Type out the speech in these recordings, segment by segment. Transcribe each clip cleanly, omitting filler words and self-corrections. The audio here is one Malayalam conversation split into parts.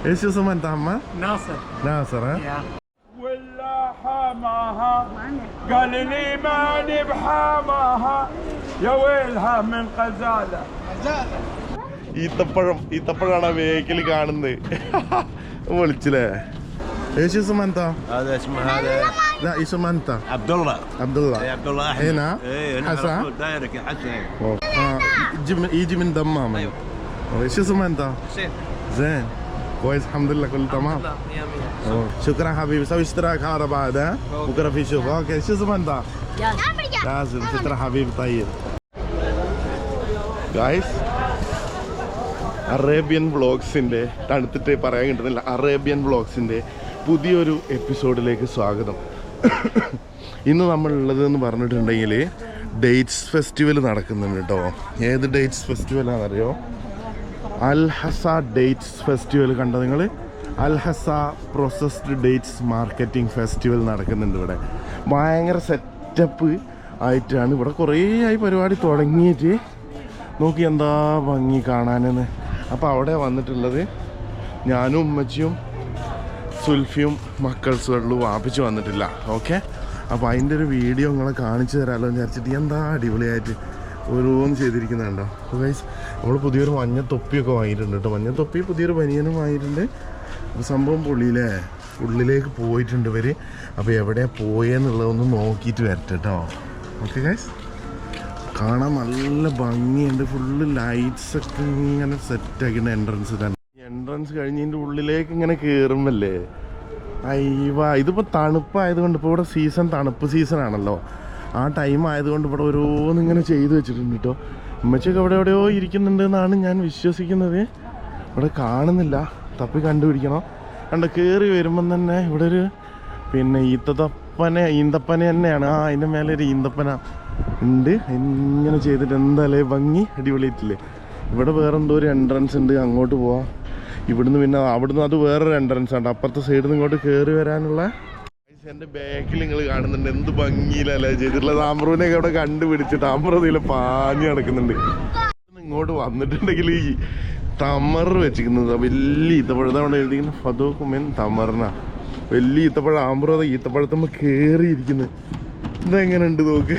ايش اسمها انت عمال؟ ناصر. ناصر ها؟ ولا حماها قال لي ماني بحماها يا ويلها من غزاله. ഈത്തപ്പഴാണ് വേക്കിൽ കാണുന്നത്. വിളിച്ചില്ലേ? ايش اسمها انت؟ هذا اسمه هذا لا اسمه انت عبد الله. عبد الله. اي عبد الله احمد. هنا؟ اي حسن؟ دايرك يا حسن. يجي من دمام. ايوه. ايش اسمه انت؟ حسين. زين كويس الحمد لله كله تمام. شكرا حبيبي سوي اشتراك هذا بعد ها بكره في شوف. اوكي شو اسمه انت؟ لازم شكرا حبيبي طيب. ഗായ്സ് അറേബ്യൻ വ്ളോഗ്സിൻ്റെ തണുത്തിട്ട് പറയാൻ കിട്ടുന്നില്ല. അറേബ്യൻ വ്ളോഗ്സിൻ്റെ പുതിയൊരു എപ്പിസോഡിലേക്ക് സ്വാഗതം. ഇന്ന് നമ്മളുള്ളതെന്ന് പറഞ്ഞിട്ടുണ്ടെങ്കിൽ ഡേറ്റ്സ് ഫെസ്റ്റിവൽ നടക്കുന്നുണ്ട് കേട്ടോ. ഏത് ഡേറ്റ്സ് ഫെസ്റ്റിവലാണെന്നറിയോ? അൽഹസ ഡേറ്റ്സ് ഫെസ്റ്റിവൽ കണ്ടോ നിങ്ങൾ? Al Hasa processed dates marketing festival നടക്കുന്നുണ്ട് ഇവിടെ. ഭയങ്കര സെറ്റപ്പ് ആയിട്ടാണ് ഇവിടെ. കുറേ ആയി പരിപാടി തുടങ്ങിയിട്ട്. നോക്കി എന്താ ഭംഗി കാണാനെന്ന്. അപ്പോൾ അവിടെ വന്നിട്ടുള്ളത് ഞാനും ഉമ്മച്ചിയും സുൽഫിയും മക്കൾസുകളിലും വാപ്പിച്ച് വന്നിട്ടില്ല. ഓക്കെ, അപ്പോൾ അതിൻ്റെ ഒരു വീഡിയോ നിങ്ങളെ കാണിച്ചു തരാമല്ലോ എന്ന് വിചാരിച്ചിട്ട് എന്താ അടിപൊളിയായിട്ട് ഓരോന്ന് ചെയ്തിരിക്കുന്നുണ്ടോ. അപ്പോൾ ഗൈസ് നമ്മൾ പുതിയൊരു മഞ്ഞ തൊപ്പിയൊക്കെ വാങ്ങിയിട്ടുണ്ട് കേട്ടോ. മഞ്ഞ തൊപ്പി പുതിയൊരു ബനിയനും വാങ്ങിയിട്ടുണ്ട്. അപ്പോൾ സംഭവം പുള്ളിയിലെ ഉള്ളിലേക്ക് പോയിട്ടുണ്ട് ഇവർ. അപ്പോൾ എവിടെയാണ് പോയെന്നുള്ളതൊന്ന് നോക്കിയിട്ട് വരട്ടെ കേട്ടോ. ഓക്കെ ഗൈസ്, കാണാൻ നല്ല ഭംഗിയുണ്ട്. ഫുള്ള് ലൈറ്റ്സ് ഒക്കെ ഇങ്ങനെ സെറ്റാക്കിയിട്ട് എൻട്രൻസ് തന്നെ. എൻട്രൻസ് കഴിഞ്ഞതിൻ്റെ ഉള്ളിലേക്ക് ഇങ്ങനെ കയറുമ്പല്ലേ അയ്യവാ. ഇതിപ്പോൾ തണുപ്പായതുകൊണ്ട് ഇപ്പോൾ ഇവിടെ സീസൺ തണുപ്പ് സീസണാണല്ലോ. ആ ടൈം ആയതുകൊണ്ട് ഇവിടെ ഓരോന്നിങ്ങനെ ചെയ്തു വെച്ചിട്ടുണ്ട് കേട്ടോ. ഉമ്മച്ചൊക്കെ ഇവിടെ എവിടെയോ ഇരിക്കുന്നുണ്ട് എന്നാണ് ഞാൻ വിശ്വസിക്കുന്നത്. ഇവിടെ കാണുന്നില്ല, തപ്പി കണ്ടുപിടിക്കണം. കണ്ട കയറി വരുമ്പം തന്നെ ഇവിടെ ഒരു ഈന്തപ്പന തന്നെയാണ്. അതിൻ്റെ മേലെ ഒരു ഈന്തപ്പന ഉണ്ട്. ഇങ്ങനെ ചെയ്തിട്ട് എന്തായാലേ ഭംഗി, അടിപൊളിയായിട്ടില്ലേ. ഇവിടെ വേറെ എന്തോ ഒരു എൻട്രൻസ് ഉണ്ട്, അങ്ങോട്ട് പോവാം. ഇവിടുന്ന് പിന്നെ അവിടുന്ന് അത് വേറൊരു എൻട്രൻസ് ആണ്. അപ്പുറത്തെ സൈഡിൽ നിന്ന് ഇങ്ങോട്ട് കയറി വരാനുള്ള. എൻ്റെ ബാക്കിൽ നിങ്ങൾ കാണുന്നുണ്ട് എന്ത് ഭംഗിയിലല്ലേ ചെയ്തിട്ടുള്ളത്. ആമ്പ്രൂനെയൊക്കെ അവിടെ കണ്ടുപിടിച്ചിട്ട് ആമ്പ്രൂതിൽ പാഞ്ഞ് നടക്കുന്നുണ്ട്. ഇങ്ങോട്ട് വന്നിട്ടുണ്ടെങ്കിൽ ഈ തമർ വെച്ചിരിക്കുന്നത് വലിയ ഈത്തപ്പഴം അവിടെ എഴുതിക്കുന്ന ഫതോക്കുമൻ തമറിന വലിയ ഈത്തപ്പഴം. ആമ്പ്രൂത ഈത്തപ്പഴത്തുമ്പോൾ കയറിയിരിക്കുന്നത് ഇതെങ്ങനെ ഉണ്ട് നോക്ക്.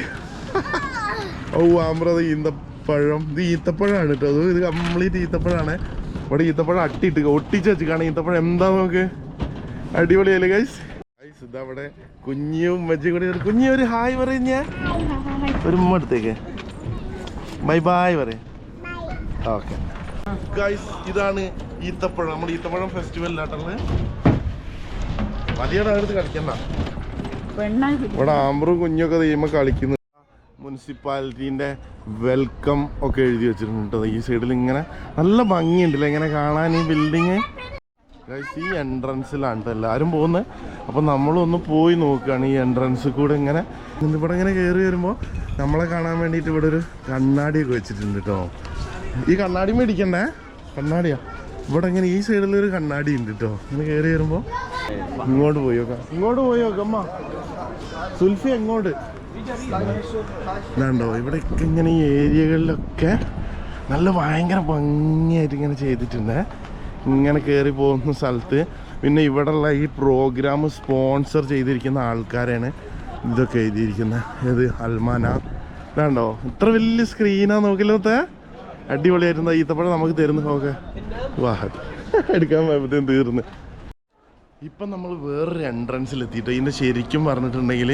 ഓ ആമ്പ്രത ഈന്തപ്പഴം. ഇത് ഈത്തപ്പഴമാണ് കേട്ടോ. അത് ഇത് കംപ്ലീറ്റ് ഈത്തപ്പഴമാണ്. ഇവിടെ ഈത്തപ്പഴം ഒട്ടിച്ച് വെച്ചിക്കാണ് ഈത്തപ്പഴം. എന്താ നോക്ക്, അടിപൊളിയല്ലേ ഗൈസ്. ഗൈസ് ഇതവിടെ കുഞ്ഞും മജ്ജയും കൂടി. കുഞ്ഞി ഒരു ഹായ് പറയുന്ന ഒരു ഉമ്മ എടുത്തേക്ക്. ബൈ ബൈ പറയും. ഓക്കെ ഗൈസ്, ഇതാണ് ഈത്തപ്പഴം. നമ്മുടെ ഈത്തപ്പഴം ഫെസ്റ്റിവലിലാട്ടുള്ളത്. മതിയുടെ അടുത്ത് കളിക്കണ്ട. ഇവിടെ ആമ്പറും കുഞ്ഞൊക്കെ ദൈവം കളിക്കുന്നു. മുനിസിപ്പാലിറ്റീൻ്റെ വെൽക്കം ഒക്കെ എഴുതി വെച്ചിട്ടുണ്ട് ഈ സൈഡിൽ. ഇങ്ങനെ നല്ല ഭംഗിയുണ്ടല്ലേ ഇങ്ങനെ കാണാൻ ഈ ബിൽഡിങ്. ഈ എൻട്രൻസിലാണ് എല്ലാവരും പോകുന്നത്. അപ്പം നമ്മളൊന്ന് പോയി നോക്കുകയാണ് ഈ എൻട്രൻസിൽ കൂടെ. ഇങ്ങനെ ഇവിടെ ഇങ്ങനെ കയറി വരുമ്പോൾ നമ്മളെ കാണാൻ വേണ്ടിയിട്ട് ഇവിടെ ഒരു കണ്ണാടിയൊക്കെ വെച്ചിട്ടുണ്ട് കേട്ടോ. ഈ കണ്ണാടി മേടിക്കണ്ടേ? കണ്ണാടിയാ ഇവിടെ ഇങ്ങനെ ഈ സൈഡിലൊരു കണ്ണാടി ഉണ്ട് കേട്ടോ. ഇങ്ങനെ കയറി വരുമ്പോൾ ഇങ്ങോട്ട് പോയി നോക്കാം. അമ്മ സുൽഫി എങ്ങോട്ട് ഇതാണ്ടോ. ഇവിടെയൊക്കെ ഇങ്ങനെ ഈ ഏരിയകളിലൊക്കെ നല്ല ഭയങ്കര ഭംഗിയായിട്ട് ഇങ്ങനെ ചെയ്തിട്ടുണ്ട്. ഇങ്ങനെ കയറി പോകുന്ന സ്ഥലത്ത് പിന്നെ ഇവിടെയുള്ള ഈ പ്രോഗ്രാം സ്പോൺസർ ചെയ്തിരിക്കുന്ന ആൾക്കാരാണ് ഇതൊക്കെ എഴുതിയിരിക്കുന്നത്. ഏത് അൽമാന ഇതാണ്ടോ. ഇത്ര വലിയ സ്ക്രീനാ നോക്കില്ലാത്ത. അടിപൊളിയായിരുന്നു. ഈത്തപ്പഴം നമുക്ക് തരുന്നു. ഓക്കെ വാ എടുക്കാൻ പോയപ്പോഴത്തേക്കും തീർന്ന്. ഇപ്പം നമ്മൾ വേറൊരു എൻട്രൻസിൽ എത്തിയിട്ട് ഇതിൻ്റെ ശരിക്കും പറഞ്ഞിട്ടുണ്ടെങ്കിൽ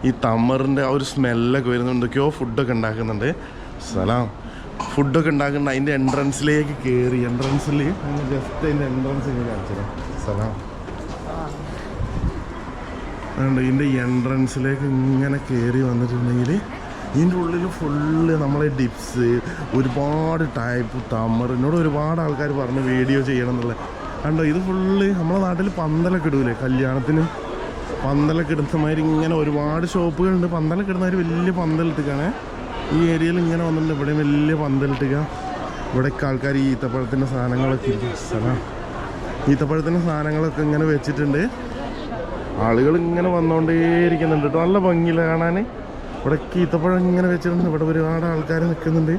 ഈ തമറിൻ്റെ ആ ഒരു സ്മെല്ലൊക്കെ വരുന്നുണ്ട്. എന്തൊക്കെയോ ഫുഡൊക്കെ ഉണ്ടാക്കുന്നുണ്ട്. സലാം ഫുഡൊക്കെ ഉണ്ടാക്കുന്നുണ്ട്. അതിൻ്റെ എൻട്രൻസിലേക്ക് കയറി. എൻട്രൻസിൽ ജസ്റ്റ് അതിൻ്റെ എൻട്രൻസ് ഇങ്ങനെ കാണിച്ചത്. സലാം അതുകൊണ്ട് ഇതിൻ്റെ എൻട്രൻസിലേക്ക് ഇങ്ങനെ കയറി വന്നിട്ടുണ്ടെങ്കിൽ ഇതിൻ്റെ ഉള്ളിൽ ഫുള്ള് നമ്മളെ ഡിപ്സ്, ഒരുപാട് ടൈപ്പ് തമർ. എന്നോട് ഒരുപാട് ആൾക്കാർ പറഞ്ഞ് വീഡിയോ ചെയ്യണം എന്നുള്ളത്. കണ്ടോ ഇത് ഫുള്ള് നമ്മളെ നാട്ടിൽ പന്തലൊക്കെ ഇടൂലേ കല്യാണത്തിന്. പന്തലൊക്കെ ഇടുന്ന മാതിരി ഇങ്ങനെ ഒരുപാട് ഷോപ്പുകളുണ്ട്. പന്തലൊക്കെ ഇടുന്നവർ വലിയ പന്തലിട്ടിക്കാണ്. ഈ ഏരിയയിൽ ഇങ്ങനെ വന്നിട്ടുണ്ട്. ഇവിടെ വലിയ പന്തലിട്ടുക. ഇവിടെയൊക്കെ ആൾക്കാർ ഈ ഈത്തപ്പഴത്തിൻ്റെ സാധനങ്ങളൊക്കെ ഈത്തപ്പഴത്തിൻ്റെ സാധനങ്ങളൊക്കെ ഇങ്ങനെ വെച്ചിട്ടുണ്ട്. ആളുകൾ ഇങ്ങനെ വന്നുകൊണ്ടേയിരിക്കുന്നുണ്ട് കേട്ടോ. നല്ല ഭംഗിയില്ല കാണാൻ. ഇവിടെയൊക്കെ ഈത്തപ്പഴം ഇങ്ങനെ വെച്ചിട്ടുണ്ട്. ഇവിടെ ഒരുപാട് ആൾക്കാർ നിൽക്കുന്നുണ്ട്.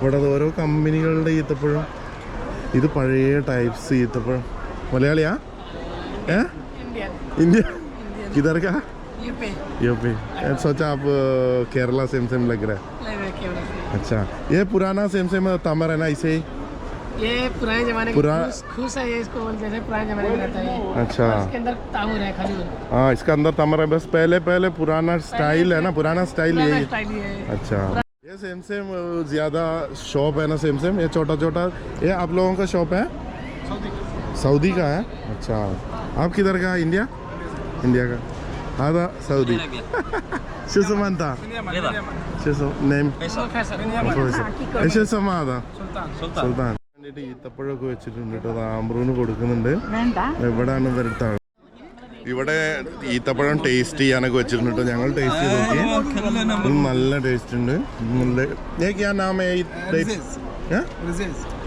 ഇവിടെ ഓരോ കമ്പനികളുടെ ഈത്തപ്പഴം. ഇത് പഴയ ടൈപ്സ് ഈത്തപ്പഴം. मलयालिया है इंडिया किधर का यूपी सोचा आप केरला सेम लग रहा है अच्छा ये पुराना सेम तमर है ना इसे ये पुराने जमाने खुश है ये इसको बोलते थे पुराने जमाने में रहता है अच्छा इसके अंदर तामुर है खजूर हाँ इसका अंदर तमर है बस पहले पुराना स्टाइल है ना पुराना स्टाइल यही स्टाइल ये है अच्छा ये सेम ज्यादा शॉप है ना सेम ये छोटा ये आप लोगों का शॉप है सऊदी का है अच्छा आप किधर का इंडिया का هذا سعودي شو اسمه انت؟ شو اسمه نيم ايش اسمه هذا؟ സുൽത്താൻ ഈത്തപ്പഴമൊക്കെ വെച്ചിട്ടുണ്ട് കേട്ടോ അത് ആമ്പ്രൂന് കൊടുക്കുന്നുണ്ട് എവിടെയാണ് വരട്ടാണ് ഇവിടെ ഈത്തപ്പഴം ടേസ്റ്റ് ചെയ്യാനൊക്കെ വെച്ചിട്ടുണ്ട് കേട്ടോ ഞങ്ങൾ ടേസ്റ്റ് ചെയ്ത് നോക്കി ഇത് നല്ല ടേസ്റ്റ് ഉണ്ട് നല്ല ये क्या नाम है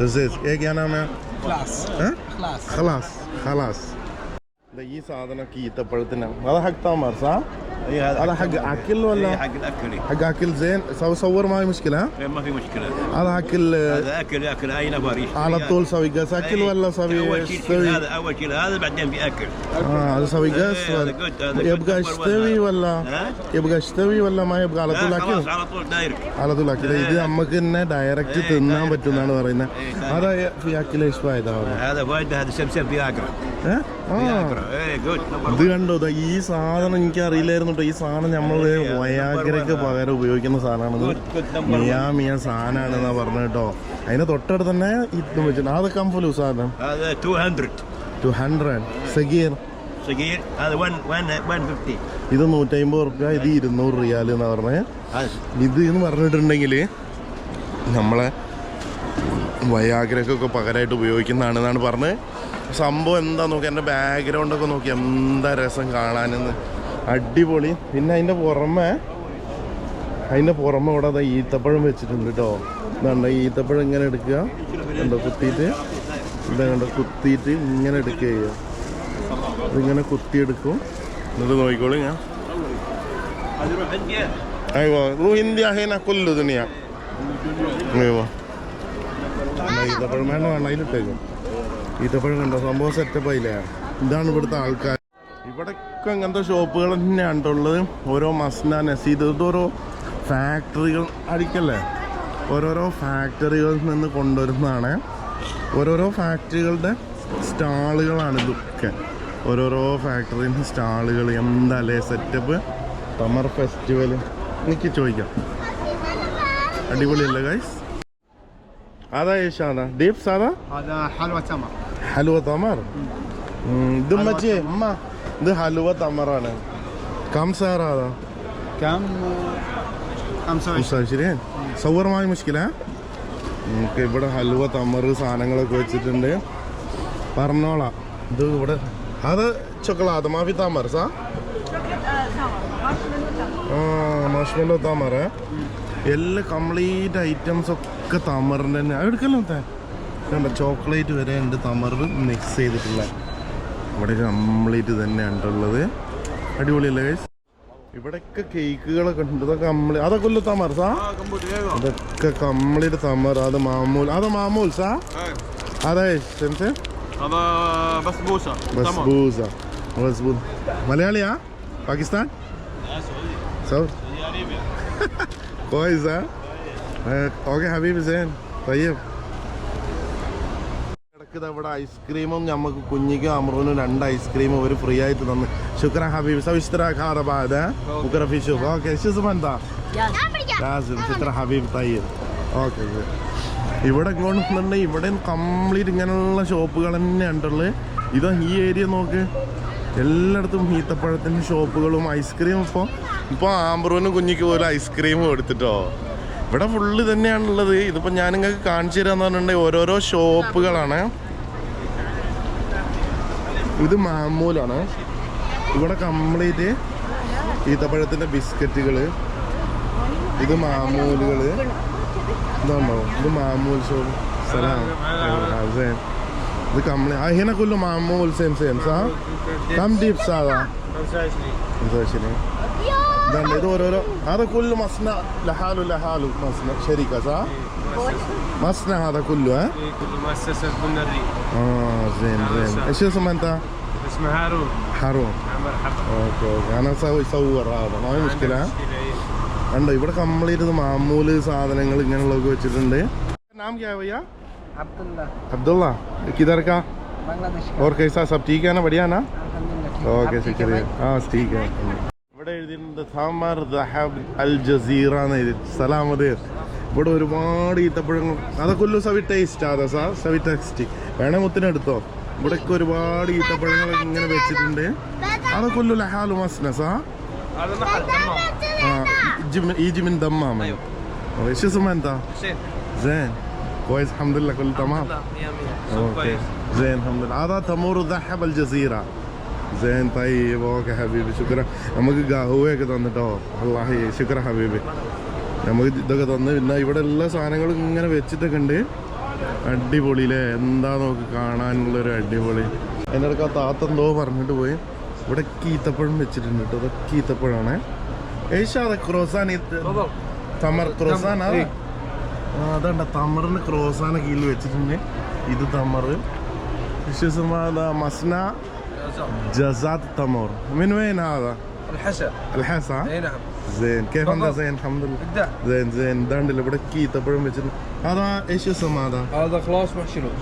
रज़ीज़ ये क्या नाम है खलास ഈ സാധനമൊക്കെ ഈത്തപ്പഴത്തിന് അത് ഹക്ക് താമർ സാ هذا حق اكل ولا حق الاكل حق اكل زين صور معي مشكله ما في مشكله هذا اكل هذا اكل اي نفر يشتري على طول سوي قاس اكل ولا سوي هذا اول شيء هذا بعدين في اكل هذا سوي قاس يبقى يشتوي ولا يبقى يشتوي ولا ما يبقى على طول اكل على طول دايركت على طول اكل ഇത് നമുക്ക് തന്നെ ഡയറക്റ്റ് തിന്നാൻ പറ്റുന്നാണ് പറയുന്നത് هذا في اكل ايش فايده هذا فايده هذا سمسم في اقرا ഇത് കണ്ടോ ഈ സാധനം എനിക്ക് അറിയില്ലായിരുന്നു കേട്ടോ ഈ സാധനം നമ്മള് വയാഗ്രയ്ക്ക് പകരം ഉപയോഗിക്കുന്ന സാധനമാണ് മിയ സാധനമാണെന്നാ പറഞ്ഞു കേട്ടോ അതിന്റെ തൊട്ടടുത്ത് തന്നെ ഇതും വെച്ചിട്ടുണ്ട് അത് കംഫലു സാധനം 200 സഗീർ هذا 150 ഇത് 150 റുപ്യ ഇത് 200 റിയാൽ എന്നാ പറഞ്ഞത് ഇത് എന്ന് പറഞ്ഞിട്ടുണ്ടെങ്കിൽ നമ്മളെ വയാഗ്രക്കൊക്കെ പകരമായിട്ട് ഉപയോഗിക്കുന്നതാണെന്നാണ് പറഞ്ഞത് സംഭവം എന്താ നോക്കി എൻ്റെ ബാക്ക്ഗ്രൗണ്ടൊക്കെ നോക്കി എന്താ രസം കാണാനെന്ന് അടിപൊളി പിന്നെ അതിൻ്റെ പുറമെ ഇവിടെ അത് ഈത്തപ്പഴം വെച്ചിട്ടുണ്ട് കേട്ടോ ഇതുണ്ട് ഈത്തപ്പഴം ഇങ്ങനെ എടുക്കുക കണ്ടോ കുത്തിയിട്ട് കുത്തിയിട്ട് ഇങ്ങനെ എടുക്കുക ചെയ്യുക ഇതിങ്ങനെ കുത്തിയെടുക്കും എന്നിട്ട് നോക്കിക്കോളൂ ഞാൻ ഇന്ത്യ ഹേന കൊല്ലു ദുനിയ ഈത്തപ്പഴം വേണ്ട അതിലിട്ടേക്കും ഈത്തപ്പഴം കണ്ടോ സംഭവം സെറ്റപ്പായില്ലേ ഇതാണ് ഇവിടുത്തെ ആൾക്കാർ ഇവിടെയൊക്കെ അങ്ങനത്തെ ഷോപ്പുകൾ തന്നെയാണ് ഉള്ളത് ഓരോ മസ്ന നസീദ് ഇതോരോ ഫാക്ടറികൾ അടിക്കല്ലേ ഓരോരോ ഫാക്ടറികളിൽ നിന്ന് കൊണ്ടുവരുന്നതാണ് ഓരോരോ ഫാക്ടറികളുടെ സ്റ്റാളുകളാണ് ഇതൊക്കെ ഓരോരോ ഫാക്ടറിയിൽ നിന്ന് സ്റ്റാളുകൾ എന്താല്ലേ സെറ്റപ്പ് തമർ ഫെസ്റ്റിവൽ എനിക്ക് ചോദിക്കാം അടിപൊളിയല്ലേ ഗൈസ് هذا ايش هذا؟ ديبس هذا؟ هذا حلوى تمر دمجي ما ده حلوى تمر انا كم سعر هذا؟ كم 25 صور معي مشكلة നമുക്ക് ഇവിടെ ഹൽവ തമർ സാധനങ്ങളൊക്കെ വെച്ചിട്ടുണ്ട് പറഞ്ഞോളാം ഇത് ഇവിടെ അത് ചോക്കളാത് മാഫി തമർ സാ മാഷ്മെല്ലോ തമർ എല്ലാ കംപ്ലീറ്റ് ഐറ്റംസ് ഒക്കെ തമറിൻ്റെ തന്നെ എടുക്കല്ലോ കണ്ട ചോക്ലേറ്റ് വരെ ഉണ്ട് തമറിൽ മിക്സ് ചെയ്തിട്ടുള്ള ഇവിടെ കംപ്ലീറ്റ് തന്നെയാണ് ഉള്ളത് അടിപൊളിയല്ലേ ഗൈസ് ഇവിടെയൊക്കെ കേക്കുകളൊക്കെ ഉണ്ട് ഇതൊക്കെ അതൊക്കെ ഉള്ളു തമർ സാ ഇതൊക്കെ കംപ്ലീറ്റ് തമർ അത് മാമൂൽ സാ അതെ هذا بسبوسه بسبوسه ملياليا باكستان سعودي كويس ها اوكي حبيبي زين طيب ഇവിടെ ഐസ്ക്രീമും നമുക്ക് കുഞ്ഞിക്കും അമറൂനും 2 ഐസ്ക്രീം ഒരു ഫ്രീ ആയിട്ട് തന്നു ശുക്ര ഹബീബ് സവിസ്തറാഖ് هذا بعد بكره في شوف اوكي شو اسمه انت لازم شكر حبيب طيب اوكي ഇവിടെ ഇങ്ങോട്ട് വന്നിട്ടുണ്ടെങ്കിൽ ഇവിടെ കംപ്ലീറ്റ് ഇങ്ങനെയുള്ള ഷോപ്പുകൾ തന്നെയാണ് ഉള്ളത് ഇതാ ഈ ഏരിയ നോക്ക് എല്ലായിടത്തും ഈത്തപ്പഴത്തിൻ്റെ ഷോപ്പുകളും ഐസ്ക്രീം ഇപ്പോൾ ആംബ്രൂനും കുഞ്ഞിക്ക് പോലും ഐസ്ക്രീമും എടുത്തിട്ടോ ഇവിടെ ഫുള്ള് തന്നെയാണുള്ളത് ഇതിപ്പോൾ ഞാൻ നിങ്ങൾക്ക് കാണിച്ചു തരാമെന്ന് പറഞ്ഞിട്ടുണ്ടെങ്കിൽ ഓരോരോ ഷോപ്പുകളാണ് ഇത് മാമൂലാണ് ഇവിടെ കംപ്ലീറ്റ് ഈത്തപ്പഴത്തിൻ്റെ ബിസ്ക്കറ്റുകൾ ഇത് മാമൂലുകൾ ഇതുണ്ടോ ഇത് മാമൂൽ ഷോപ്പ് സലാം ഇത് കംപ്ലീറ്റ് هنا كله معمول سيم صح؟ كم ديب ساعة؟ 25 ഇതാണ് ഇത് ഓരോരോ هذا كله مصنع لحاله مصنع شركة صح؟ مصنع هذا كله ها؟ كل مؤسسة بنا الريف. زين ايش اسمه انت؟ اسمه هارون. مرحبا. اوكي انا يصور هذا ما في مشكلة ها؟ കണ്ടോ ഇവിടെ കംപ്ലീറ്റ് മാമൂല് സാധനങ്ങൾ ഇങ്ങനെയുള്ളതൊക്കെ വെച്ചിട്ടുണ്ട്. नाम क्या है भैया? अब्दुल्ला किधर का? बांग्लादेश और कैसा सब ठीक है ना बढ़िया ना? ओके शुक्रिया. हाँ ठीक है. ഇവിടെ എഴുതിയിട്ടുണ്ട് സാമാർ ദഹബ് അൽ ജസീറ എന്ന് എഴുതി സലാമതേർ. ഇവിടെ ഒരുപാട് ഈത്തപ്പഴങ്ങൾ അതൊക്കെ ഉള്ളു സവി ടേസ്റ്റ് അതാ സാ സവി ടേസ്റ്റ് വേണേ മുത്തിനെടുത്തോ. ഇവിടെയൊക്കെ ഒരുപാട് ഈത്തപ്പഴങ്ങൾ ഇങ്ങനെ വെച്ചിട്ടുണ്ട്. അതൊക്കെ ഉള്ളു ലഹാലു മസ്നസാ هذا محل تمام. يجي من دمام. ايوه. ايش اسمه انت؟ حسين. زين كويس الحمد لله كله تمام. اوكي زين الحمد لله. هذا تمور ذهب الجزيرة. زين طيب اوكي حبيبي شكرا. നമുക്ക് ഗഹുവയൊക്കെ തന്നിട്ടോ. അല്ലാഹി ശുക്ര ഹബീബി. നമുക്ക് ഇതൊക്കെ തന്ന് പിന്നെ ഇവിടെ എല്ലാ സാധനങ്ങളും ഇങ്ങനെ വെച്ചിട്ടൊക്കെ ഉണ്ട്. അടിപൊളിയില്ലേ എന്താ നോക്ക് കാണാനുള്ളൊരു അടിപൊളി. അതിൻ്റെ ഇടയ്ക്ക് ആ താത്ത എന്തോ പറഞ്ഞിട്ട് പോയി. ഇവിടെ ഈത്തപ്പഴം വെച്ചിട്ടുണ്ട് കേട്ടോ. ഇതൊക്കെ ഈത്തപ്പഴമാണ്. ഏഷ്യാ ക്രോസാൻ തമർ ക്രോസാൻ അതണ്ട തമറിന് ക്രോസാന കീഴിൽ വെച്ചിട്ടുണ്ട്. ഇത് തമർ മസ്ന جزات التمر من وين هذا؟ الحسا اي نعم. زين كيف انت؟ زين الحمد لله. زين داند اللي بدك كي تبرم هذا ايش اسمه هذا؟ هذا خلاص محشي لوز.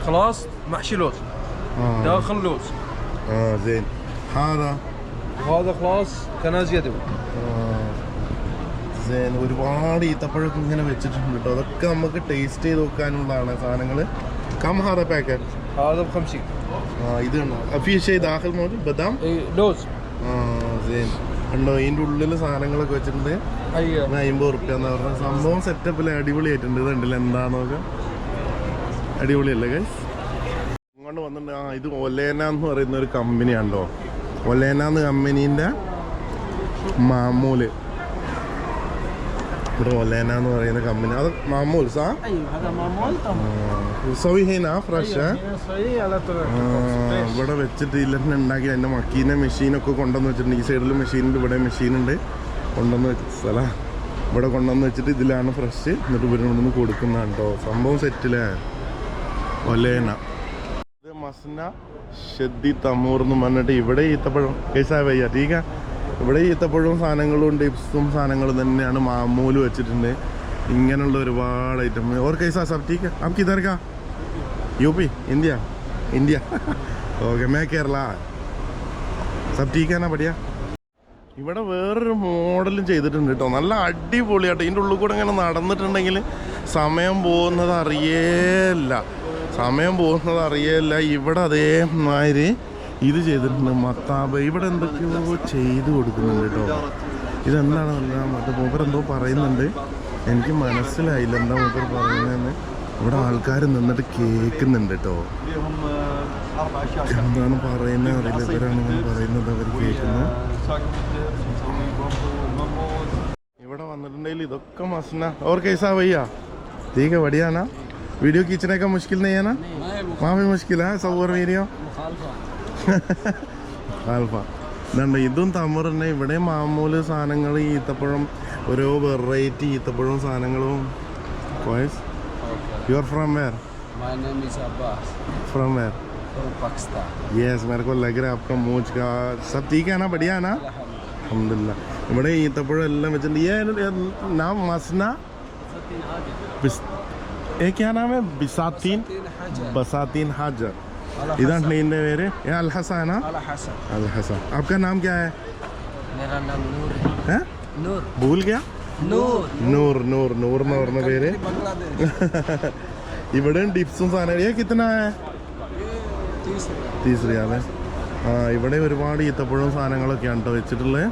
خلاص محشي لوز. داخل لوز. زين هذا خلاص كناز يدوي. زين ഒരുപാട് ഈത്തപ്പഴമൊക്കെ ഇങ്ങനെ വെച്ചിട്ടുണ്ട് കേട്ടോ. അതൊക്കെ നമുക്ക് ടേസ്റ്റ് ചെയ്ത് നോക്കാനുള്ളതാണ് സാധനങ്ങൾ. كم هذا باكيت؟ هذا ب 50. ഇത് കണ്ടോ في شيء داخل موجود بادام؟ اي لوز. زين കണ്ടോ ഇതിൻ്റെ ഉള്ളിൽ സാധനങ്ങളൊക്കെ വെച്ചിട്ടുണ്ട്. ايوه 50 റുപ്യ എന്ന് പറഞ്ഞ സംഭവം സെറ്റപ്പിൽ അടിപൊളിയായിട്ടുണ്ട്. ഇത് കണ്ടില്ല എന്താന്നൊക്കെ അടിപൊളിയല്ലേ ഗൈസ്. ഇങ്ങോട്ട് വന്നിട്ടുണ്ട്. ഇത് ഒലേന എന്ന് പറയുന്ന ഒരു കമ്പനിയാണല്ലോ. ഒലേന എന്ന് കമ്പനീൻ്റെ മാമൂല്. ഇവിടെ ഒലേന എന്ന് പറയുന്ന കമ്പനി അത് മാമൂൽ സാ സവിഹീന ഫ്രഷ് ഇവിടെ വെച്ചിട്ട് ഇല്ലെന്നെ ഉണ്ടാക്കി അതിൻ്റെ മക്കീനെ മെഷീനൊക്കെ കൊണ്ടുവന്ന് വെച്ചിട്ടുണ്ട്. ഈ സൈഡിൽ മെഷീനുണ്ട്, ഇവിടെ മെഷീനുണ്ട്. കൊണ്ടുവന്ന് വെച്ച സ്ഥലം ഇവിടെ കൊണ്ടുവന്ന് വെച്ചിട്ട് ഇതിലാണ് ഫ്രഷ്. എന്നിട്ട് ഇവിടെ കൊണ്ടുവന്ന് കൊടുക്കുന്നതാണ് കേട്ടോ. സംഭവം സെറ്റിലേ ഒലേന. ഇത് മസ്ന ഷദ്ദി തമൂർ എന്ന് പറഞ്ഞിട്ട് ഇവിടെ ഈത്തപ്പഴം കേസാ വയ്യ ടീക്ക. ഇവിടെ ഈത്തപ്പഴവും സാധനങ്ങളും ടിപ്സും സാധനങ്ങളും തന്നെയാണ് മാമൂല് വെച്ചിട്ടുണ്ട്. ഇങ്ങനെയുള്ള ഒരുപാട് ഐറ്റം. ഓർ കൈസാ സബ് ടീക്ക ആപ്പ് കിധർ കാ? यूपी इंडिया ഓക്കെ മേ കേരള സബ് ടീക്കാനാ പഠിയാ. ഇവിടെ വേറൊരു മോഡലും ചെയ്തിട്ടുണ്ട് കേട്ടോ. നല്ല അടിപൊളിയാട്ടോ. ഇതിൻ്റെ ഉള്ളിൽ കൂടെ ഇങ്ങനെ നടന്നിട്ടുണ്ടെങ്കിൽ സമയം പോകുന്നത് അറിയേല്ല. ഇവിടെ അതേമാതിരി ഇത് ചെയ്തിട്ടുണ്ട്. മത്താബ് ഇവിടെ എന്തൊക്കെയോ ചെയ്ത് കൊടുക്കുന്നുണ്ട് കേട്ടോ. ഇതെന്താണെന്നല്ല മറ്റേ മൂപ്പരെന്തോ പറയുന്നുണ്ട്. എനിക്ക് മനസ്സിലായില്ല എന്താ മൂപ്പർ പറയുന്നതെന്ന്. ഇവിടെ ആൾക്കാർ നിന്നിട്ട് കേൾക്കുന്നുണ്ട് കേട്ടോ. എന്താണ് പറയുന്നത് അറിയില്ല. ഇവരാണ് ഇങ്ങനെ പറയുന്നത്, അവർ കേൾക്കുന്നത്. ഇവിടെ വന്നിട്ടുണ്ടെങ്കിൽ ഇതൊക്കെ മസ്ന और कैसा भैया ठीक है बढ़िया ना? वीडियो खींचने का मुश्किल नहीं है ना? वहाँ भी मुश्किल है सवर वीडियो ആൽഫ. ഇതുണ്ട് ഇതും തമർ തന്നെ. ഇവിടെ മാമൂല് സാധനങ്ങൾ ഈത്തപ്പഴം ഓരോ വെറൈറ്റി ഈത്തപ്പഴവും സാധനങ്ങളും. You are from where? My name is Abbas. From where? From Pakistan. Yes, मेरे को लग रहा है आपका मूंछ का सब ठीक है ना? बढ़िया ना? अल्हम्दुलिल्लाह. ഇവിടെ ഈത്തപ്പഴം എല്ലാം വെച്ചിട്ടുണ്ട്. ये नाम मसना ये क्या नाम है? बसातीन हाजर. इधर नींद मेरे ये अलहसा है ना? अलहसा. आपका नाम क्या है? मेरा नाम नूर है. नूर. भूल गया? नूर എന്ന് പറഞ്ഞ പേര്. बांग्लादेश. ഇവിടെയും ടിപ്സും സാധനം. കിतना है? 30 റിയാലേ. ഇവിടെ ഒരുപാട് ഈത്തപ്പഴവും സാധനങ്ങളൊക്കെയാണ് കേട്ടോ വെച്ചിട്ടുള്ളത്.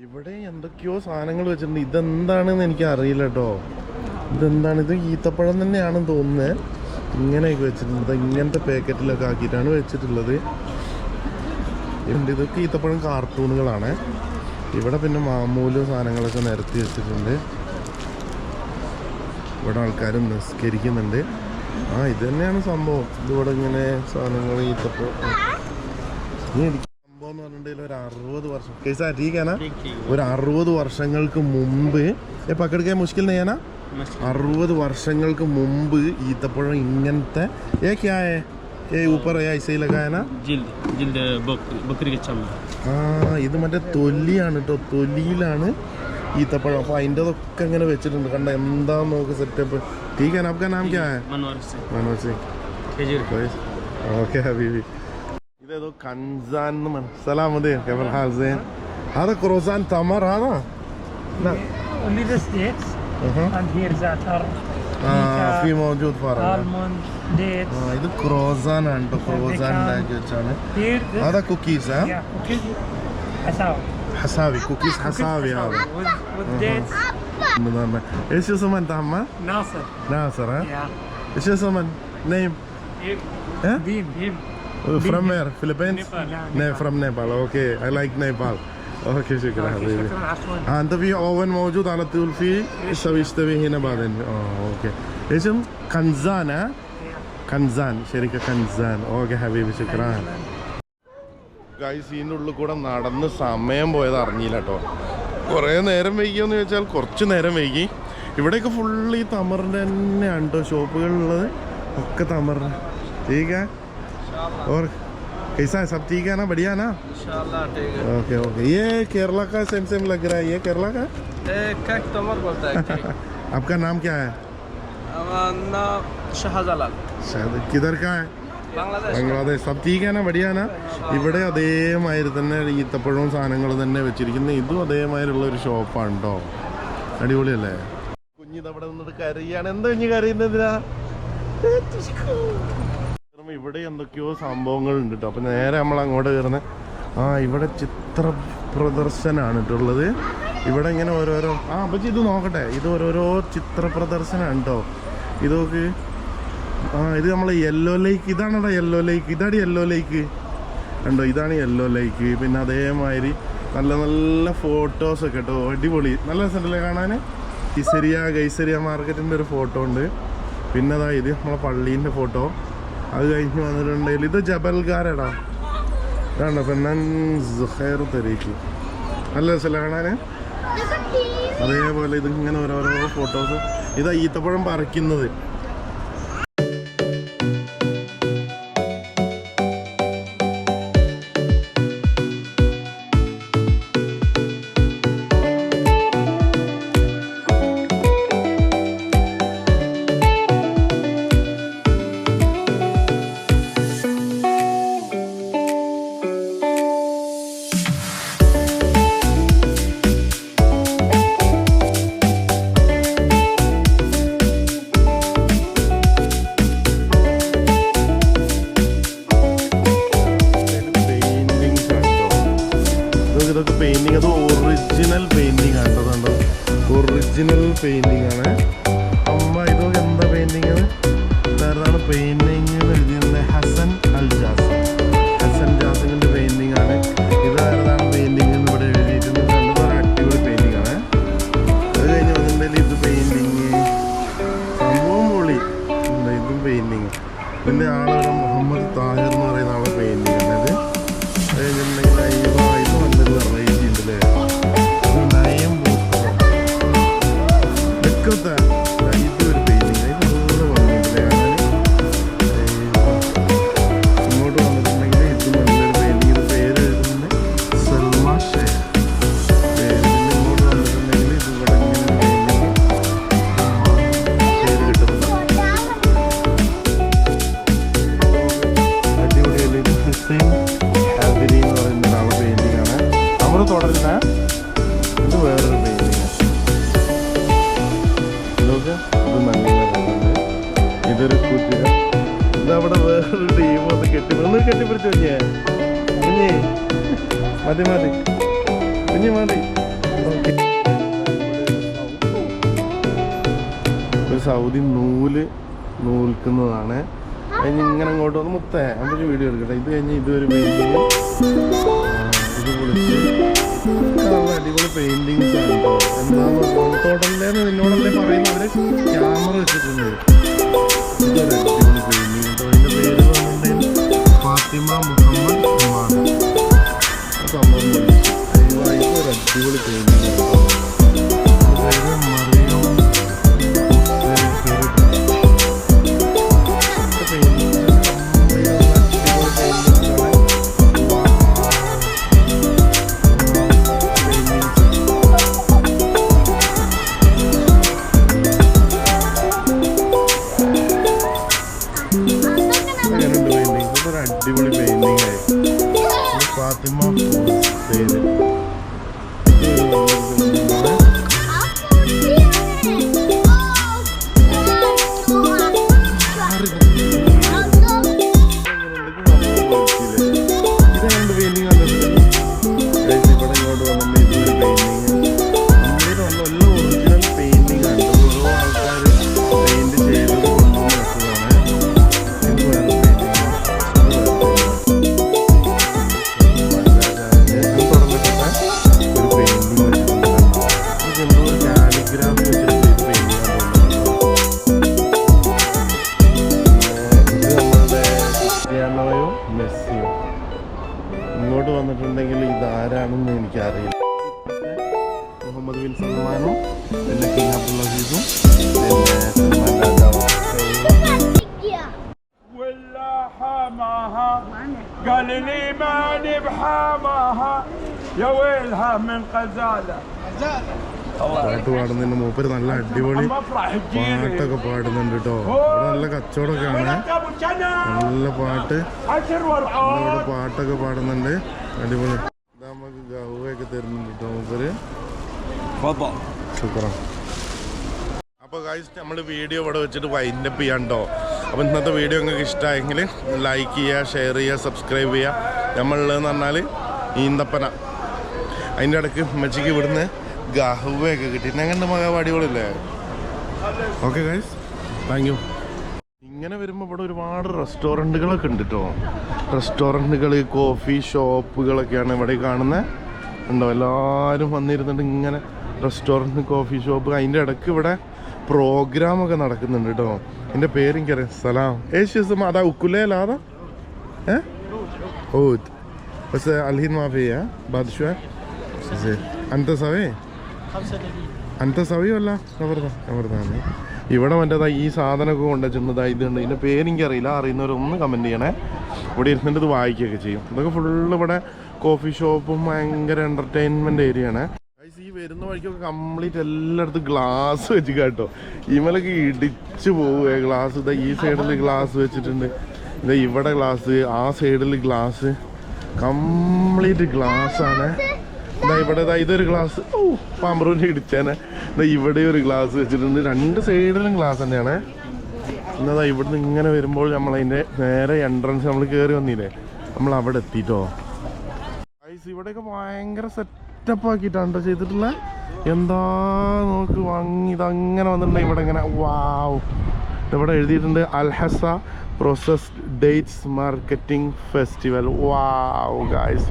ഇവിടെ എന്തൊക്കെയോ സാധനങ്ങൾ വെച്ചിട്ടുണ്ട്. ഇതെന്താണെന്ന് എനിക്ക് അറിയില്ല കേട്ടോ. ഇതെന്താണ്? ഇത് ഈത്തപ്പഴം തന്നെയാണെന്ന് തോന്നുന്നത്. ഇങ്ങനെയൊക്കെ വെച്ചിട്ടുണ്ട്. ഇങ്ങനത്തെ പാക്കറ്റിലൊക്കെ ആക്കിയിട്ടാണ് വെച്ചിട്ടുള്ളത്. ഇതൊക്കെ ഈത്തപ്പഴം കാർട്ടൂണുകളാണ്. ഇവിടെ പിന്നെ മാമൂലും സാധനങ്ങളൊക്കെ നിരത്തി വെച്ചിട്ടുണ്ട്. ഇവിടെ ആൾക്കാർ നിസ്കരിക്കുന്നുണ്ട്. ഇത് തന്നെയാണ് സംഭവം. ഇതിവിടെ ഇങ്ങനെ സാധനങ്ങൾ ഈത്തപ്പഴം സംഭവം എന്ന് പറഞ്ഞിട്ടുണ്ടെങ്കിൽ ഒരു 60 വർഷം കേസാ ടീക്കാനാ ഒരു 60 വർഷങ്ങൾക്ക് മുമ്പ് പക്കടുക്കാൻ മുഷ്കിൽ നെയ്യാനാ 60 വർഷങ്ങൾക്ക് മുമ്പ് ഈത്തപ്പഴം ഇങ്ങനത്തെ ഊപ്പർ ഐസയിൽ ലഗായനാ ഇത് മറ്റേ തൊലിയാണ് കേട്ടോ തൊലിയിലാണ് ഈത്തപ്പഴം അപ്പോൾ അതിൻ്റെതൊക്കെ ഇങ്ങനെ വെച്ചിട്ടുണ്ട് കണ്ട എന്താന്ന് നോക്ക് സെറ്റപ്പ് ടീക്കാനാ आपका नाम क्या है मनोहर सिंह ओके हबीबी इधर कंजान सलाम दे केवल हाल से هذا كروزان تمر هذا لا only the states and here zatar في موجود فرع almond dates ഇത് ക്രോസാൻ ആണ് ട്ടോ ക്രോസാൻ ഉണ്ടാക്കി വെച്ചാണ് here this هذا كوكيز ها yeah cookies حساوي حساوي كوكيز حساوي هذا with dates ايش اسمه انت محمد ناصر ناصر ها yeah ايش اسمه نيم ها beam from where Philippines Nepal. no from Nepal okay I like Nepal اوكي شكرا حبيبي شكرا عفوا انت في اوفن موجود على طول فيه يستوي هنا بعدين اوكي اسم كنزان ها كنزان شركه كنزان اوكي حبيبي شكرا guys ഇതിനുള്ളിൽ കൂടെ നടന്ന് സമയം പോയത് അറിഞ്ഞില്ല കേട്ടോ കുറേ നേരം വൈകിയെന്ന് ചോദിച്ചാൽ കുറച്ച് നേരം വൈകി ഇവിടെയൊക്കെ ഫുള്ള് ഈ തമറിൻ്റെ തന്നെയാണ് കേട്ടോ ഷോപ്പുകളുള്ളത് ഒക്കെ തമറിന് ठीक है और कैसा है सब ठीक है ना बढ़िया ना इंशाल्लाह ठीक है ओके ओके ये केरला का सेम लग रहा है ये केरला का कक तमर बोलता है आपका नाम क्या है हमारा शाहजलाल शायद किधर का है बांग्लादेश ബംഗ്ലാദേശ് സബ് ടീക്ക് ആണ് ബടിയാണ് ഇവിടെ അതേമാതിരി തന്നെ ഈത്തപ്പഴവും സാധനങ്ങളും തന്നെ വെച്ചിരിക്കുന്നത് ഇതും അതേമാതിരിയുള്ള ഒരു ഷോപ്പാണ് കേട്ടോ അടിപൊളിയല്ലേ കുഞ്ഞിതവിടെ നിന്നിട്ട് കരയാണ് എന്താ കുഞ്ഞ് കരയുന്നതിനാ ഇവിടെ എന്തൊക്കെയോ സംഭവങ്ങളുണ്ട് കേട്ടോ അപ്പം നേരെ നമ്മൾ അങ്ങോട്ട് കയറുന്നത് ഇവിടെ ചിത്ര പ്രദർശനമാണ് കേട്ടുള്ളത് ഇവിടെ ഇങ്ങനെ ഓരോരോ അപ്പം ഇത് നോക്കട്ടെ ഇത് ഓരോരോ ചിത്ര പ്രദർശനമാണ് കേട്ടോ ഇതൊക്കെ ഇത് നമ്മളെ യെല്ലോ ലേക്ക് ഇതാണോ യെല്ലോ ലേക്ക് ഇതാണ് യെല്ലോ ലേക്ക് ഉണ്ടോ ഇതാണ് യെല്ലോ ലേക്ക് പിന്നെ അതേമാതിരി നല്ല നല്ല ഫോട്ടോസൊക്കെ കേട്ടോ അടിപൊളി നല്ല രസമുണ്ടല്ലേ കാണാൻ ഗൈസരിയ മാർക്കറ്റിൻ്റെ ഒരു ഫോട്ടോ ഉണ്ട് പിന്നെ അതാ ഇത് നമ്മളെ പള്ളീൻ്റെ ഫോട്ടോ അത് കഴിഞ്ഞ് വന്നിട്ടുണ്ടെങ്കിൽ ഇത് ജബൽഗാരടാ ഇതാണോ പെണ്ണൻ സുഹൈർ തരീക്ക് നല്ല രസമല്ലേ കാണാൻ അതേപോലെ ഇത് ഇങ്ങനെ ഓരോരോ ഫോട്ടോസ് ഇതാ ഈത്തപ്പഴം പറിക്കുന്നത് ഇതൊക്കെ പെയിൻറ്റിങ് അത് ഒറിജിനൽ പെയിൻറ്റിങ് ആണ് കേട്ടോ ഒറിജിനൽ പെയിൻറ്റിങ് ആണ് അമ്മ ഇതൊക്കെ എന്താ പെയിൻറ്റിങ് ഇതായിരുന്നു പെയിൻറ്റിങ് എഴുതിയിരുന്നത് ഹസൻ ജാസിങ്ങിൻ്റെ പെയിൻറ്റിങ് ആണ് ഇതായിരുന്നു പെയിൻറ്റിങ് എന്ന് ഇവിടെ എഴുതിയിട്ടുണ്ട് നല്ല അടിപൊളി പെയിൻറ്റിങ് ആണ് അത് കഴിഞ്ഞ് വന്നിട്ടുണ്ടെങ്കിൽ ഇത് പെയിൻറ്റിങ് സംഭവം പൊളി ഇതും പെയിൻറ്റിങ് ഇതിൻ്റെ ആളാണ് മുഹമ്മദ് താഹിർ എന്ന് പറയുന്ന ആളെ പെയിൻറ്റിങ് ആണ് ഇത് കഴിഞ്ഞിട്ടുണ്ടെങ്കിൽ ഇത് നല്ലൊരു വെറൈറ്റി ഉണ്ടല്ലേ നയം വെക്കത്തെ ഇതൊരു പെയിൻറ്റിങ് ഇത് നല്ല ഭംഗിയുണ്ടല്ലേ കാണാൻ ഇങ്ങോട്ട് വന്നിട്ടുണ്ടെങ്കിൽ ഇത് നല്ലൊരു പെയിൻറ്റിങ് ഇത് പേര് എഴുതുന്നത് സൽമാ ഷേഖ് ഇങ്ങോട്ട് വന്നിട്ടുണ്ടെങ്കിൽ ഇത് ഇവിടെ ഇങ്ങനെ പേര് കിട്ടുന്നത് അടിപൊളിയല്ലേ ഇത് ഹുസൈൻ ഹാദിരി എന്ന് പറയുന്ന ഒരാളെ പെയിൻറ്റിങ് ആണ് നമ്മൾ തുടരുന്ന ഇത് വേറൊരു പെയിൻറ്റിങ് ഇതൊക്കെ ഇത് നല്ല രസമുണ്ട് ഇതൊരു കുതിര ഇതവിടെ വേറൊരു ടീം ഒന്ന് കെട്ടിപ്പിടിച്ചു കുഞ്ഞേ മതി കുഞ്ഞ് മതി ഒരു സൗദി നൂൽക്കുന്നതാണ് കഴിഞ്ഞ് ഇങ്ങനെ അങ്ങോട്ട് വന്ന് മുത്തേ അതൊരു വീഡിയോ എടുക്കട്ടെ ഇത് കഴിഞ്ഞ് ഇതൊരു പെയിൻറ്റിങ് ഇത് പൊളിച്ച് അടിപൊളി പെയിൻറ്റിങ്സ് ആണ് കേട്ടോ എന്താണെന്ന് തോട്ടല്ലേന്ന് നിന്നോടല്ലേ പറയുന്നവര് ക്യാമറ വെച്ചിട്ടുണ്ട് ഇതൊരു അടിപൊളി പെയിൻറ്റിങ് കേട്ടോ അതിൻ്റെ പേര് പറഞ്ഞിട്ടുണ്ടെങ്കിൽ ഫാത്തിമ മുഹമ്മദ് ഉമാർ അടിപൊളി പെയിന്റിംഗ് അടിപൊളി പെയിന്റിംഗ് ആയി ഫാത്തിമ പേര് ഇതെങ്ങനെയുണ്ട് പെയിന്റിംഗ് കണ്ടിട്ട് ഇവിടെ ഇങ്ങോട്ട് വന്ന ഇതൊരു പെയിന്റിങ് നമ്മുടെ എല്ലാം ഒറിജിനൽ പെയിന്റിംഗ് ആണ് ഓരോ ആൾക്കാർ പെയിന്റ് ചെയ്ത് കൊണ്ടുവന്ന് വെച്ചതാണ് ഇത് വേറെ മെസ്സിയും ഇങ്ങോട്ട് വന്നിട്ടുണ്ടെങ്കിൽ ഇതാരാണെന്ന് എനിക്കറിയില്ല. മുഹമ്മദ് ബിൻ സൽമാനും പിന്നെ കിങ് അബ്ദുൽ അസീസും പിന്നെ സൽമാൻ രാജാവും. حماها قال لي ماني بحماها يا ويلها من غزاله പാട്ട് പാടുന്നതിന് മൂപ്പര് നല്ല അടിപൊളി പാട്ടൊക്കെ പാടുന്നുണ്ട് കേട്ടോ. ഇവിടെ നല്ല കച്ചവടമൊക്കെയാണ്, നല്ല പാട്ട് ഇവിടെ പാട്ടൊക്കെ പാടുന്നുണ്ട്, അടിപൊളി. നമുക്ക് ഗവയൊക്കെ തരുന്നുണ്ട് കേട്ടോ മൂപ്പര്. ശുക്രാൻ. അപ്പോൾ ഗൈസ് നമ്മൾ വീഡിയോ ഇവിടെ വെച്ചിട്ട് വൈൻഡപ്പ് ചെയ്യാം കേട്ടോ. അപ്പോൾ ഇന്നത്തെ വീഡിയോ നിങ്ങൾക്ക് ഇഷ്ടമായെങ്കിൽ ലൈക്ക് ചെയ്യുക, ഷെയർ ചെയ്യുക, സബ്സ്ക്രൈബ് ചെയ്യുക. നമ്മളുള്ളതെന്ന് പറഞ്ഞാൽ ഈന്തപ്പന, അതിൻ്റെ ഇടയ്ക്ക് ഉമ്മച്ചിക്ക് ഇവിടുന്ന് ഗഹുവയൊക്കെ കിട്ടി. ഞങ്ങളുടെ മക അടിപൊളിയല്ലേ? Okay guys, thank you. ഇങ്ങനെ വരുമ്പോൾ ഇവിടെ ഒരുപാട് റെസ്റ്റോറൻറ്റുകളൊക്കെ ഉണ്ട് കേട്ടോ. റെസ്റ്റോറൻറ്റുകൾ, കോഫി ഷോപ്പുകളൊക്കെയാണ് ഇവിടെ കാണുന്നത്. ഉണ്ടോ, എല്ലാവരും വന്നിരുന്നിട്ട് ഇങ്ങനെ റെസ്റ്റോറൻറ്റ്, കോഫി ഷോപ്പ്. അതിൻ്റെ ഇടയ്ക്ക് ഇവിടെ പ്രോഗ്രാമൊക്കെ നടക്കുന്നുണ്ട് കേട്ടോ. എൻ്റെ പേരെനിക്കറിയാം, സലാം ഏഷ്യസ് അതാ ഉക്കുലേലാ അതാ ഓത് بس الحين ما في بعد شوي زين انت سوي انت سوي ولا നമ്പർതാണ്. ഇവിടെ മറ്റേതാ ഈ സാധനമൊക്കെ കൊണ്ടുവച്ചിട്ടുണ്ടാ ഇതുണ്ട്. ഇതിൻ്റെ പേരെനിക്കറിയില്ല, അറിയുന്നവരൊന്ന് കമൻറ്റ് ചെയ്യണേ. ഇവിടെ ഇരുന്നിട്ട് ഇത് വായിക്കുകയൊക്കെ ചെയ്യും. ഇതൊക്കെ ഫുള്ള് ഇവിടെ കോഫി ഷോപ്പും ഭയങ്കര എൻ്റർടൈൻമെൻറ്റ് ഏരിയയാണ്. ഈ വരുന്ന വഴിക്കൊക്കെ കംപ്ലീറ്റ് എല്ലായിടത്തും ഗ്ലാസ് വെച്ച് കേട്ടോ. ഇമലൊക്കെ ഇടിച്ച് പോവുക ഗ്ലാസ്. ഇതാ ഈ സൈഡിൽ ഗ്ലാസ് വെച്ചിട്ടുണ്ട്, ഇതാ ഇവിടെ ഗ്ലാസ്, ആ സൈഡിൽ ഗ്ലാസ്, കംപ്ലീറ്റ് ഗ്ലാസ്സാണ്. ഇതാ ഇവിടെ ഇതൊരു ഗ്ലാസ്, പാമ്പറൂരിനെ ഇടിച്ചേനെ. ഇതാ ഇവിടെ ഒരു ഗ്ലാസ് വെച്ചിട്ടുണ്ട്, രണ്ട് സൈഡിലും ഗ്ലാസ് തന്നെയാണ്. എന്നതാ ഇവിടുന്ന് ഇങ്ങനെ വരുമ്പോൾ നമ്മളതിൻ്റെ നേരെ എൻട്രൻസ് നമ്മൾ കയറി വന്നില്ലേ, നമ്മൾ അവിടെ എത്തിയിട്ടോ. ഇവിടെയൊക്കെ ഭയങ്കര സെറ്റപ്പ് ആക്കിയിട്ടാണ് ചെയ്തിട്ടുള്ള. എന്താ നോക്ക് വാങ്ങി ഇതങ്ങനെ വന്നിട്ടുണ്ടെങ്കിൽ ഇവിടെ ഇങ്ങനെ വാവ്. ഇവിടെ എഴുതിയിട്ടുണ്ട് Al Hasa processed dates marketing festival. Wow guys.